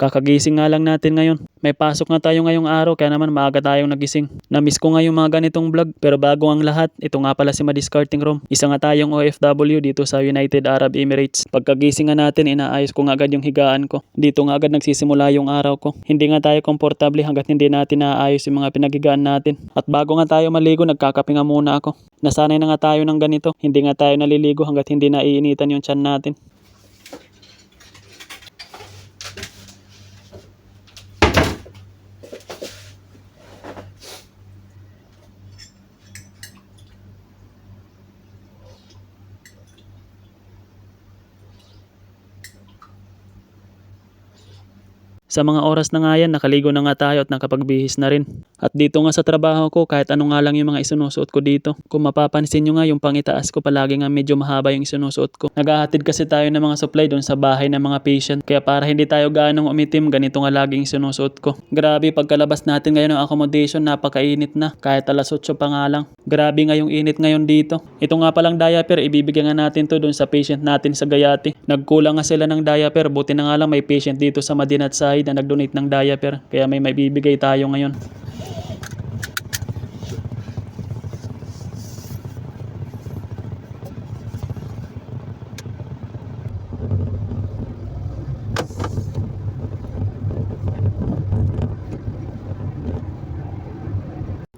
Kakagising nga lang natin ngayon. May pasok na tayo ngayong araw kaya naman maaga tayong nagising. Namiss ko nga yung mga ganitong vlog pero bago ang lahat, ito nga pala si Madiscarding Room. Isa nga tayong OFW dito sa United Arab Emirates. Pagkagising nga natin, inaayos ko nga agad yung higaan ko. Dito nga agad nagsisimula yung araw ko. Hindi nga tayo komportable hanggat hindi natin naayos yung mga pinaghigaan natin. At bago nga tayo maligo, nagkakape nga muna ako. Nasanay na nga tayo ng ganito. Hindi nga tayo naliligo hanggat hindi naiinitan yung tiyan natin. Sa mga oras na nga yan, nakaligo na nga tayo at nakapagbihis na rin. At dito nga sa trabaho ko, kahit ano nga lang yung mga isunusuot ko dito. Kung mapapansin nyo nga, yung pangitaas ko palagi nga medyo mahaba yung isunusuot ko. Naghahatid kasi tayo ng mga supply doon sa bahay ng mga patient. Kaya para hindi tayo ganong umitim, ganito nga laging isunusuot ko. Grabe, pagkalabas natin ngayon ng accommodation, napakainit na. Kahit alas 8 pa nga lang. Grabe nga yung init ngayon dito. Ito nga palang diaper, ibibigyan nga natin to doon sa patient natin sa Gayati. Nagkulang nga sila ng diaper, buti na nga lang may patient dito sa Madinat Side na nag-donate ng diaper, kaya may maibibigay tayo ngayon.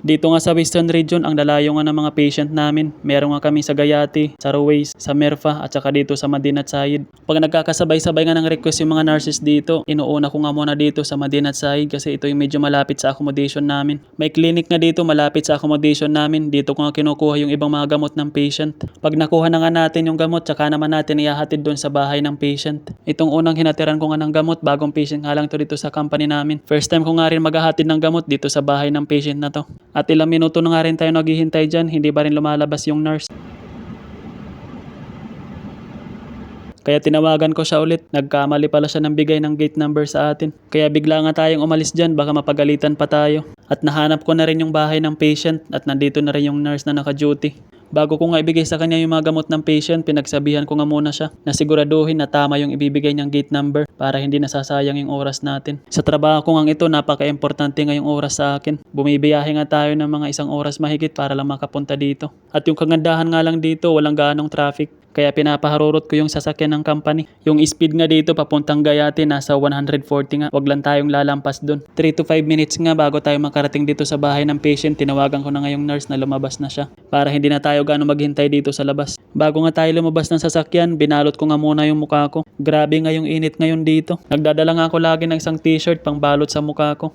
Dito nga sa Western Region, ang lalayo nga ng mga patient namin. Meron nga kami sa Gayati, sa Ruwais, sa Merfa, at saka dito sa Madinat Side. Pag nagkakasabay-sabay nga ng request yung mga nurses dito, inuuna ko nga muna dito sa Madinat Side kasi ito yung medyo malapit sa accommodation namin. May clinic nga dito malapit sa accommodation namin. Dito ko nga kinukuha yung ibang mga gamot ng patient. Pag nakuha na nga natin yung gamot, tsaka naman natin ihahatid doon sa bahay ng patient. Itong unang hinatiran ko nga ng gamot, bagong patient nga lang to dito sa company namin. First time ko nga rin maghahatid ng gamot dito sa bahay ng patient na to. At ilang minuto na nga rin tayo naghihintay dyan, hindi ba rin lumalabas yung nurse. Kaya tinawagan ko siya ulit, nagkamali pala siya ng bigay ng gate number sa atin. Kaya bigla nga tayong umalis dyan, baka mapagalitan pa tayo. At nahanap ko na rin yung bahay ng patient at nandito na rin yung nurse na naka-duty. Bago ko nga ibigay sa kanya yung mga gamot ng patient, pinagsabihan ko nga muna siya na siguraduhin na tama yung ibibigay niyang gate number para hindi nasasayang yung oras natin. Sa trabaho ko nga ito, napaka-importante nga yung oras sa akin. Bumibiyahe nga tayo ng mga 1 oras mahigit para lang makapunta dito. At yung kagandahan nga lang dito, walang ganong traffic. Kaya pinapaharurot ko yung sasakyan ng company. Yung speed nga dito papuntang Gayati nasa 140 nga. Wag lang tayong lalampas dun. 3 to 5 minutes nga bago tayo makarating dito sa bahay ng patient. Tinawagan ko na nga yung nurse na lumabas na siya. Para hindi na tayo gaano maghintay dito sa labas. Bago nga tayo lumabas ng sasakyan, binalot ko nga muna yung mukha ko. Grabe nga yung init ngayon dito. Nagdadala nga ako lagi ng isang t-shirt pang balot sa mukha ko.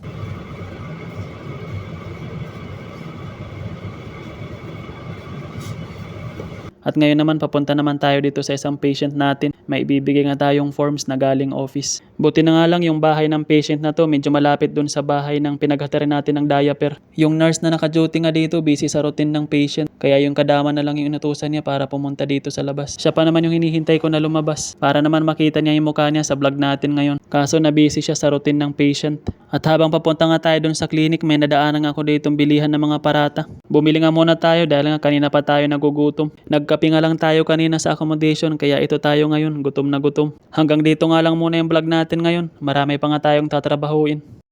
At ngayon naman papunta naman tayo dito sa isang patient natin. May ibibigay nga tayong forms na galing office. Buti na nga lang yung bahay ng patient na to medyo malapit dun sa bahay ng pinaghatiran natin ng diaper. Yung nurse na naka-duty nga dito busy sa routine ng patient. Kaya yung kadama na lang yung inutusan niya para pumunta dito sa labas. Siya pa naman yung hinihintay ko na lumabas para naman makita niya yung mukha niya sa vlog natin ngayon. Kaso na busy siya sa routine ng patient. At habang papunta nga tayo dun sa clinic, may nadaanan ako ditong bilihan ng mga parata. Bumili nga muna tayo dahil nga kanina pa tayo nagugutom. Nagkape nga lang tayo kanina sa accommodation kaya ito tayo ngayon, gutom na gutom. Hanggang dito nga lang muna yung vlog natin ngayon. Marami pa nga tayong tatrabahuin.